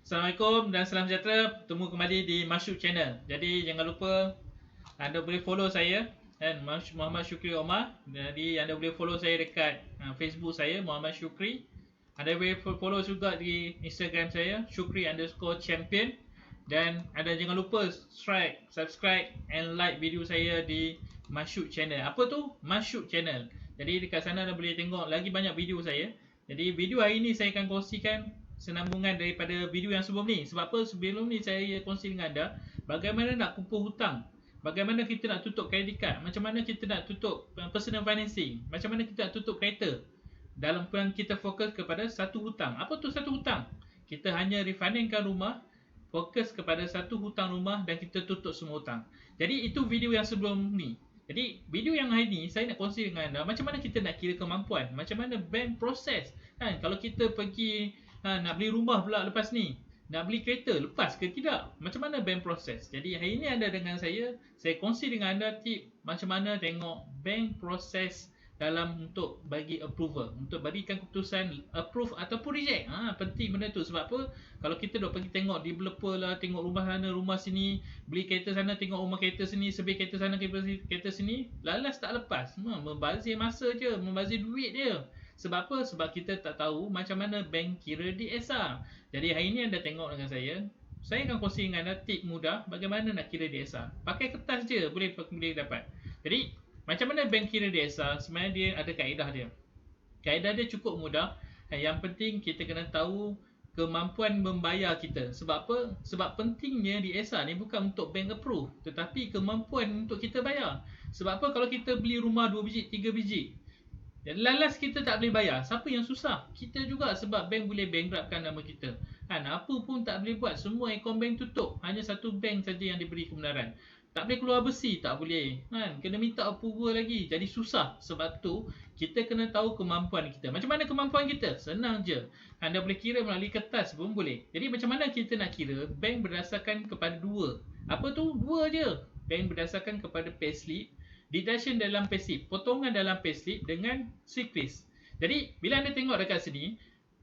Assalamualaikum dan salam sejahtera. Bertemu kembali di Masyuk Channel. Jadi jangan lupa anda boleh follow saya kan, Muhammad Syukri Omar. Jadi anda boleh follow saya dekat Facebook saya Muhammad Syukri. Anda boleh follow juga di Instagram saya Syukri_champion. Dan anda jangan lupa subscribe and like video saya di Masyuk Channel. Apa tu? Masyuk Channel. Jadi dekat sana anda boleh tengok lagi banyak video saya. Jadi video hari ini saya akan kongsikan senambungan daripada video yang sebelum ni. Sebab apa? Sebelum ni saya kongsi dengan anda bagaimana nak kumpul hutang, bagaimana kita nak tutup kredit card, macam mana kita nak tutup personal financing, macam mana kita nak tutup kereta. Dalam plan kita fokus kepada satu hutang. Apa tu satu hutang? Kita hanya refinancekan rumah, fokus kepada satu hutang rumah dan kita tutup semua hutang. Jadi itu video yang sebelum ni. Jadi video yang hari ni saya nak kongsi dengan anda macam mana kita nak kira kemampuan, macam mana bank proses kan. Kalau kita pergi nak beli rumah pula lepas ni, nak beli kereta lepas ke tidak, macam mana bank proses. Jadi hari ni anda dengan saya kongsi dengan anda tip macam mana tengok bank proses dalam untuk bagi approval, untuk berikan keputusan approve ataupun reject. Penting benda tu. Sebab apa? Kalau kita dok pergi tengok developer lah, tengok rumah sana, rumah sini, beli kereta sana, tengok rumah kereta sini, sebeli kereta sana, kereta sini, lalas tak lepas. Membazir masa je, membazir duit dia. Sebab apa? Sebab kita tak tahu macam mana bank kira DSR. Jadi hari ni anda tengok dengan saya akan kongsi dengan anda tip mudah bagaimana nak kira DSR. Pakai kertas je boleh dapat. Jadi macam mana bank kira DSR? Sebenarnya dia ada kaedah dia. Kaedah dia cukup mudah. Yang penting kita kena tahu kemampuan membayar kita. Sebab apa? Sebab pentingnya DSR ni bukan untuk bank approve, tetapi kemampuan untuk kita bayar. Sebab apa? Kalau kita beli rumah 2 biji, 3 biji, dan lalas kita tak boleh bayar, siapa yang susah? Kita juga, sebab bank boleh bankruptkan nama kita. Apa pun tak boleh buat, semua akaun bank tutup. Hanya satu bank saja yang diberi kebenaran. Tak boleh keluar bersih, tak boleh. Kena minta approval lagi. Jadi susah. Sebab tu kita kena tahu kemampuan kita. Macam mana kemampuan kita? Senang je. Anda boleh kira melalui kertas pun boleh. Jadi macam mana kita nak kira? Bank berdasarkan kepada dua. Apa tu? Dua je. Bank berdasarkan kepada payslip, deduction dalam payslip, potongan dalam payslip dengan sequence. Jadi bila anda tengok dekat sini,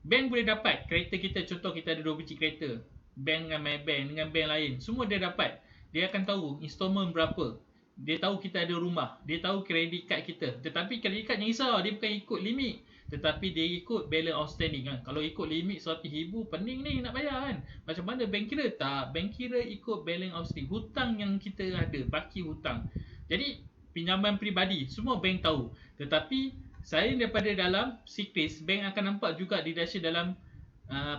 bank boleh dapat kereta kita. Contoh kita ada 2 biji kereta, bank dengan Maybank dengan bank lain, semua dia dapat. Dia akan tahu installment berapa, dia tahu kita ada rumah, dia tahu kredit card kita. Tetapi kredit card yang risau, dia bukan ikut limit, tetapi dia ikut balance outstanding kan. Kalau ikut limit 100,000, pening ni nak bayar kan. Macam mana bank kira? Tak, bank kira ikut balance outstanding, hutang yang kita ada, baki hutang. Jadi pinjaman peribadi semua bank tahu. Tetapi saya daripada dalam sequence, bank akan nampak juga deduction dalam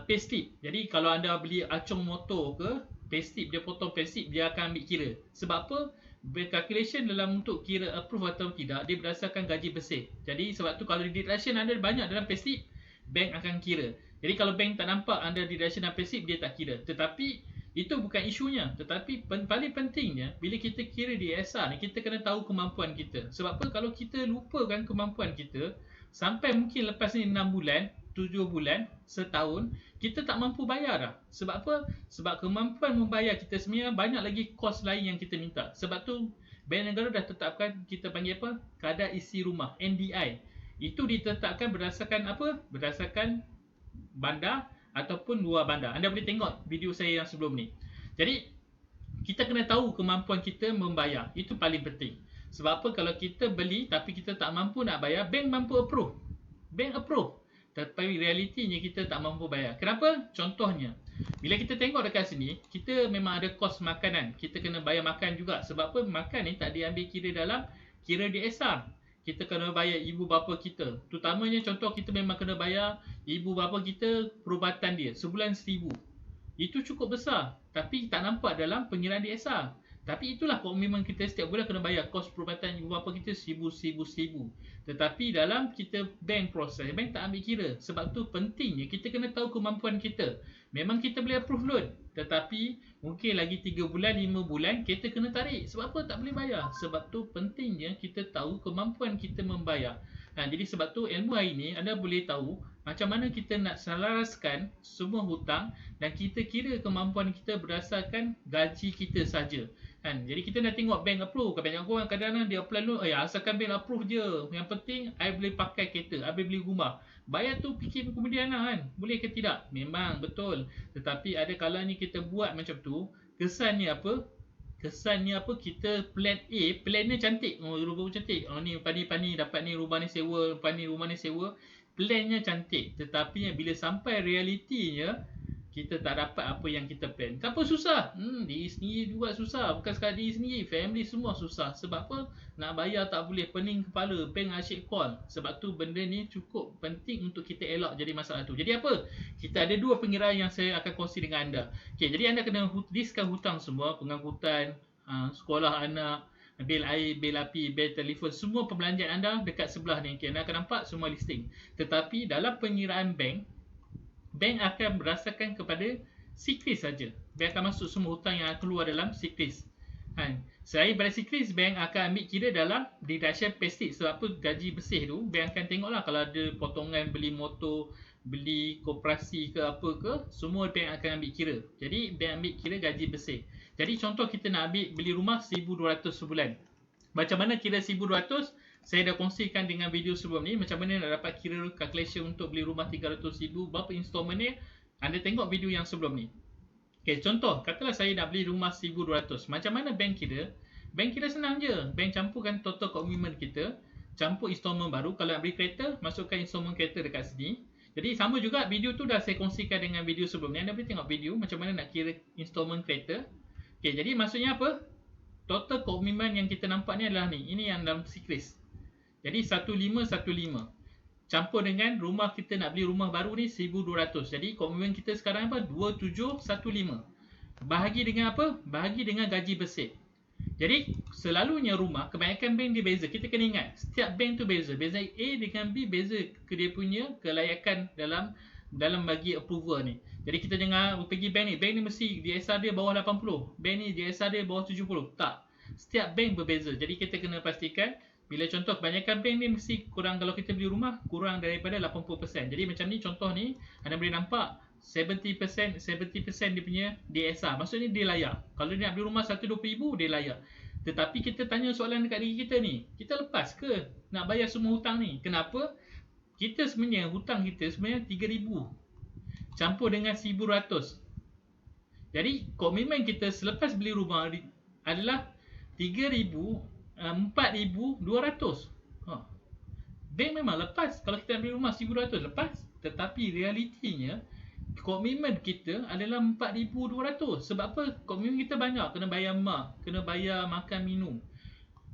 payslip. Jadi kalau anda beli acung motor ke, payslip dia potong payslip, dia akan ambil kira. Sebab apa? Calculation dalam untuk kira approve atau tidak, dia berdasarkan gaji bersih. Jadi sebab tu kalau deduction anda banyak dalam payslip, bank akan kira. Jadi kalau bank tak nampak anda deduction dalam payslip, dia tak kira. Tetapi itu bukan isunya. Tetapi paling pentingnya, bila kita kira DSR ni, kita kena tahu kemampuan kita. Sebab apa? Kalau kita lupakan kemampuan kita, sampai mungkin lepas ni 6 bulan, 7 bulan, setahun, kita tak mampu bayar dah. Sebab apa? Sebab kemampuan membayar kita sebenarnya banyak lagi kos lain yang kita minta. Sebab tu Bank Negara dah tetapkan, kita panggil apa? Kadar isi rumah, NDI. Itu ditetapkan berdasarkan apa? Berdasarkan bandar ataupun luar bandar. Anda boleh tengok video saya yang sebelum ni. Jadi kita kena tahu kemampuan kita membayar. Itu paling penting. Sebab apa? Kalau kita beli tapi kita tak mampu nak bayar, bank mampu approve. Bank approve. Tetapi realitinya kita tak mampu bayar. Kenapa? Contohnya, bila kita tengok dekat sini, kita memang ada kos makanan. Kita kena bayar makan juga. Sebab apa? Makan ni tak diambil kira dalam kira DSR. Kita kena bayar ibu bapa kita. Terutamanya contoh kita memang kena bayar ibu bapa kita perubatan dia. Sebulan 1,000. Itu cukup besar. Tapi tak nampak dalam pengiraan DSR. Tapi itulah komitmen kita, setiap bulan kena bayar kos perubatan ibu bapa kita 1,000. Tetapi dalam kita bank proses, bank tak ambil kira. Sebab tu pentingnya kita kena tahu kemampuan kita. Memang kita boleh approve loan, tetapi mungkin lagi 3 bulan, 5 bulan kita kena tarik. Sebab apa? Tak boleh bayar. Sebab tu pentingnya kita tahu kemampuan kita membayar. Jadi sebab tu ilmu hari ni anda boleh tahu macam mana kita nak selaraskan semua hutang dan kita kira kemampuan kita berdasarkan gaji kita saja. Jadi kita nak tengok bank approve. Banyak orang kadang-kadang dia apply loan, asalkan bank approve je. Yang penting I boleh pakai kereta, I boleh beli rumah. Bayar tu fikir kemudian lah kan. Boleh ke tidak? Memang betul. Tetapi ada kalanya kita buat macam tu, kesannya apa? Kesannya apa? Kita plan A, plannya cantik. Oh, rumah cantik. Oh ni pani-pani dapat ni rumah ni sewa, pani rumah ni sewa. Plannya cantik. Tetapi bila sampai realitinya, kita tak dapat apa yang kita plan. Siapa susah? Diri sendiri juga susah. Bukan sekadar diri sendiri, family semua susah. Sebab apa? Nak bayar tak boleh, pening kepala, bank asyik call. Sebab tu benda ni cukup penting untuk kita elak jadi masalah tu. Jadi apa? Kita ada dua pengiraan yang saya akan kongsi dengan anda. Okay, jadi anda kena listkan hutang semua, pengangkutan, sekolah anak, bil air, bil api, bil telefon, semua perbelanjaan anda dekat sebelah ni. Okay, anda akan nampak semua listing. Tetapi dalam pengiraan bank akan berdasarkan kepada siklis saja. Bank akan masuk semua hutang yang keluar dalam siklis. Selain pada siklis, bank akan ambil kira dalam deduction payslip. Sebab apa? Gaji bersih tu, bank akan tengoklah kalau ada potongan beli motor, beli koperasi ke apa ke, semua bank akan ambil kira. Jadi bank ambil kira gaji bersih. Jadi contoh kita nak ambil beli rumah 1,200 sebulan. Macam mana kira 1,200? Saya dah kongsikan dengan video sebelum ni macam mana nak dapat kira calculation untuk beli rumah 300,000, berapa installment ni. Anda tengok video yang sebelum ni. Okay, contoh katalah saya nak beli rumah 1,200. Macam mana bank kira? Bank kira senang je. Bank campurkan total commitment kita, campur installment baru. Kalau nak beli kereta, masukkan installment kereta dekat sini. Jadi sama juga, video tu dah saya kongsikan dengan video sebelum ni. Anda boleh tengok video macam mana nak kira installment kereta. Okay, jadi maksudnya apa? Total commitment yang kita nampak ni adalah ni. Ini yang dalam siklis. Jadi 1,515 campur dengan rumah kita nak beli rumah baru ni 1,200. Jadi komitmen kita sekarang apa? 2,715. Bahagi dengan apa? Bahagi dengan gaji bersih. Jadi selalunya rumah, kebanyakan bank dia beza. Kita kena ingat, setiap bank tu beza. Beza A dengan B beza ke dia punya kelayakan dalam bagi approval ni. Jadi kita jangan pergi bank ni mesti DSR dia bawah 80. Bank ni DSR dia bawah 70. Tak. Setiap bank berbeza. Jadi kita kena pastikan, bila contoh kebanyakan bank ni mesti kurang, kalau kita beli rumah kurang daripada 80%. Jadi macam ni contoh ni, anda boleh nampak 70% dia punya DSR. Maksudnya dia layak. Kalau dia nak beli rumah 120,000 dia layak. Tetapi kita tanya soalan dekat diri kita ni, kita lepas ke nak bayar semua hutang ni? Kenapa? Kita sebenarnya hutang kita sebenarnya 3,000 campur dengan 1,100. Jadi komitmen kita selepas beli rumah adalah 4,200. Bank memang lepas. Kalau kita beli rumah 1,200 lepas. Tetapi realitinya komitmen kita adalah 4,200. Sebab apa? Komitmen kita banyak. Kena bayar mak, kena bayar makan minum.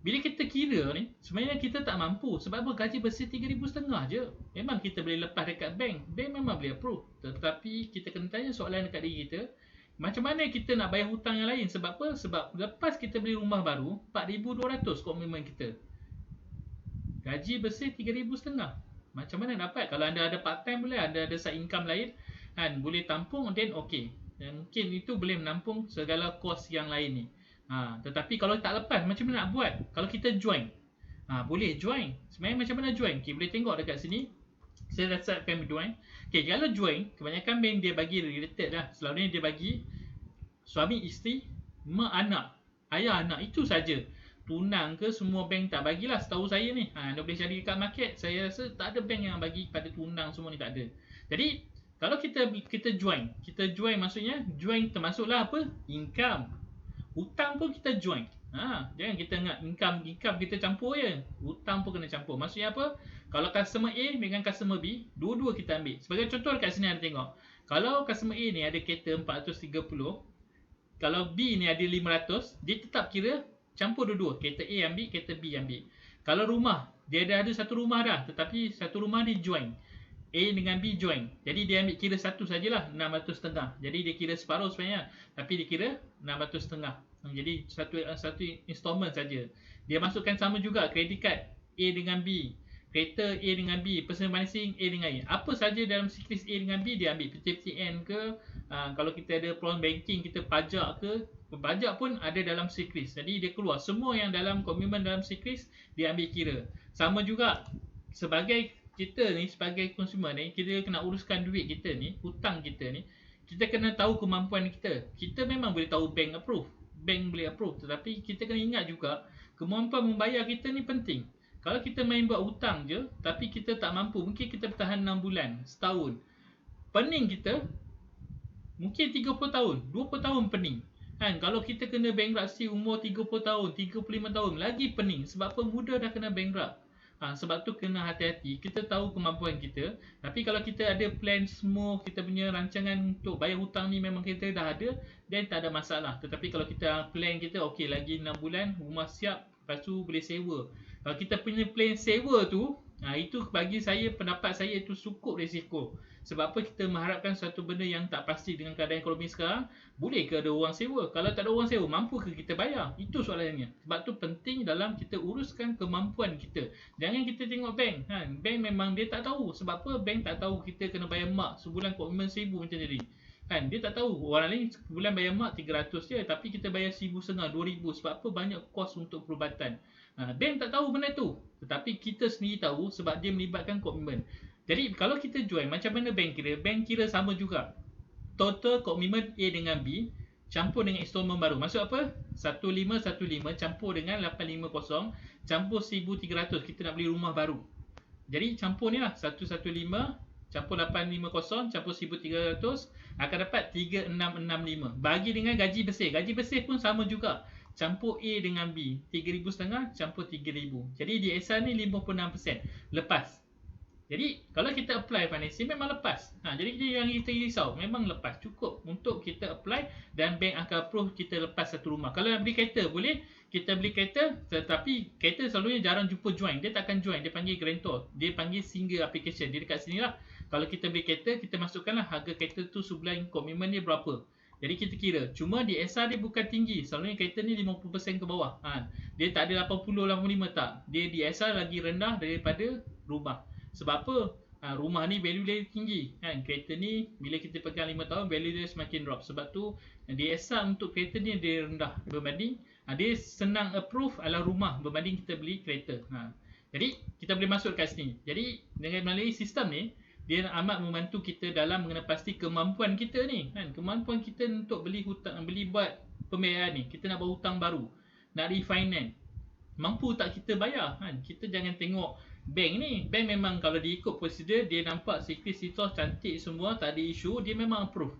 Bila kita kira ni, sebenarnya kita tak mampu. Sebab apa? Gaji bersih 3,500 je. Memang kita boleh lepas dekat bank. Bank memang boleh approve. Tetapi kita kena tanya soalan dekat diri kita, macam mana kita nak bayar hutang yang lain? Sebab apa? Sebab lepas kita beli rumah baru, 4,200 komitmen kita. Gaji bersih 3,500. Macam mana dapat? Kalau anda ada part time boleh, anda ada side income lain, kan, boleh tampung, then okay. Dan mungkin itu boleh menampung segala kos yang lain ni. Tetapi kalau tak lepas, macam mana nak buat? Kalau kita join, boleh join. Sebenarnya macam mana join? Okay, boleh tengok dekat sini. Saya dah setkan join. Okay, kalau join, kebanyakan bank dia bagi related lah. Selalunya dia bagi suami, isteri, mak, anak, ayah, anak. Itu saja. Tunang ke semua bank tak bagilah setahu saya ni. Anda boleh cari dekat market. Saya rasa tak ada bank yang bagi pada tunang semua ni, tak ada. Jadi kalau kita join. Kita join maksudnya join termasuklah apa? Income. Hutang pun kita join. Jangan kita ingat income kita campur je. Hutang pun kena campur. Maksudnya apa? Kalau customer A dengan customer B, dua-dua kita ambil. Sebagai contoh dekat sini anda tengok. Kalau customer A ni ada kereta 430, kalau B ni ada 500, dia tetap kira campur dua-dua. Kereta A ambil, kereta B ambil. Kalau rumah, dia ada satu rumah dah, tetapi satu rumah dia join. A dengan B join. Jadi dia ambil kira satu sajalah, 600.5. Jadi dia kira separuh sebenarnya, tapi dia kira 600.5. Jadi satu installment saja. Dia masukkan sama juga credit card A dengan B, kereta A dengan B, personal financing A dengan A. Apa saja dalam siklis A dengan B dia ambil. PTPTN ke, kalau kita ada problem banking, kita pajak ke, pajak pun ada dalam siklis. Jadi dia keluar semua yang dalam komitmen dalam siklis dia ambil kira. Sama juga sebagai kita ni, sebagai consumer ni, kita kena uruskan duit kita ni, hutang kita ni, kita kena tahu kemampuan kita. Kita memang boleh tahu bank approve, tetapi kita kena ingat juga kemampuan membayar kita ni penting. Kalau kita main buat hutang je, tapi kita tak mampu, mungkin kita bertahan 6 bulan, setahun. Pening kita, mungkin 30 tahun, 20 tahun pening. Kan, kalau kita kena bankruptcy umur 30 tahun, 35 tahun, lagi pening. Sebab apa? Muda dah kena bankrupt. Sebab tu kena hati-hati. Kita tahu kemampuan kita. Tapi kalau kita ada plan semua, kita punya rancangan untuk bayar hutang ni memang kita dah ada, then tak ada masalah. Tetapi kalau kita plan kita, okey lagi 6 bulan, rumah siap, lepas tu boleh sewa. Kalau kita punya plan sewa tu, itu bagi saya, pendapat saya itu cukup risiko. Sebab apa? Kita mengharapkan satu benda yang tak pasti dengan keadaan ekonomi sekarang. Boleh ke ada orang sewa? Kalau tak ada orang sewa, mampu ke kita bayar? Itu soalannya. Sebab tu penting dalam kita uruskan kemampuan kita. Jangan kita tengok bank. Bank memang dia tak tahu. Sebab apa? Bank tak tahu kita kena bayar mak sebulan komitmen 1,000 macam tadi. Dia tak tahu. Orang lain sebulan bayar mak 300 je, tapi kita bayar 1,500, 2,000. Sebab apa? Banyak kos untuk perubatan. Bank tak tahu benda tu. Tetapi kita sendiri tahu sebab dia melibatkan komitmen. Jadi kalau kita join, macam mana bank kira? Bank kira sama juga. Total komitmen A dengan B campur dengan installment baru. Maksud apa? 1,515 campur dengan 850 campur 1,300. Kita nak beli rumah baru. Jadi campur ni lah. 115 campur 850 campur 1,300 akan dapat 3,665. Bagi dengan gaji bersih. Gaji bersih pun sama juga. Campur A dengan B. 3,500 campur 3,000. Jadi DSR ni 56%. Lepas. Jadi kalau kita apply financing memang lepas. Jadi yang kita risau memang lepas. Cukup untuk kita apply dan bank akan approve kita lepas satu rumah. Kalau nak beli kereta boleh, kita beli kereta, tetapi kereta selalunya jarang jumpa join. Dia takkan join, dia panggil guarantor. Dia panggil single application. Dia dekat sini lah. Kalau kita beli kereta, kita masukkanlah harga kereta tu sebulan komitmen dia berapa. Jadi kita kira. Cuma DSR dia bukan tinggi. Selalunya kereta ni 50% ke bawah. Dia tak ada 80-85 tak. Dia DSR lagi rendah daripada rumah. Sebab apa? Rumah ni value dia tinggi. Kereta ni bila kita pegang 5 tahun value dia semakin drop. Sebab tu DSR untuk kereta ni dia rendah berbanding dia senang approve adalah rumah berbanding kita beli kereta. Jadi kita boleh masuk kat sini. Jadi dengan melalui sistem ni dia amat membantu kita dalam mengenai pasti kemampuan kita ni. Kemampuan kita untuk beli hutang, beli buat pembayaran ni. Kita nak buat hutang baru, nak refinance. Mampu tak kita bayar? Kita jangan tengok bank ni. Bank memang kalau diikut prosedur, dia nampak sikit-sikit cantik semua, tak ada isu, dia memang approve.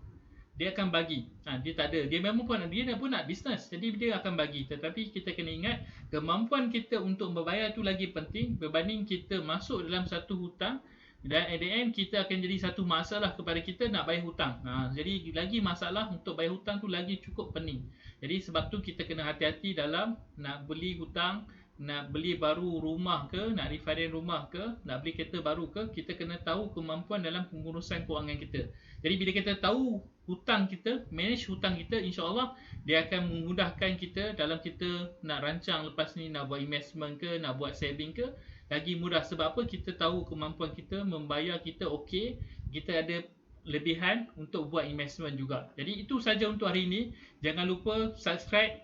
Dia akan bagi. Dia tak ada. Dia memang pun nak bisnes. Jadi dia akan bagi. Tetapi kita kena ingat kemampuan kita untuk membayar tu lagi penting berbanding kita masuk dalam satu hutang dan at the end kita akan jadi satu masalah kepada kita nak bayar hutang. Jadi lagi masalah untuk bayar hutang tu lagi cukup pening. Jadi sebab tu kita kena hati-hati dalam nak beli hutang, nak beli baru rumah ke, nak refinance rumah ke, nak beli kereta baru ke, kita kena tahu kemampuan dalam pengurusan kewangan kita. Jadi bila kita tahu hutang kita, manage hutang kita, insya-Allah dia akan memudahkan kita dalam kita nak rancang lepas ni nak buat investment ke, nak buat saving ke, lagi mudah. Sebab apa? Kita tahu kemampuan kita, membayar kita okey, kita ada lebihan untuk buat investment juga. Jadi itu saja untuk hari ini. Jangan lupa subscribe,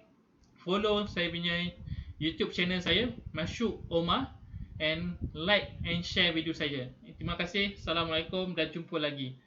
follow saya punya YouTube channel saya, Masyuk Omar, and like and share video saya. Terima kasih. Assalamualaikum dan jumpa lagi.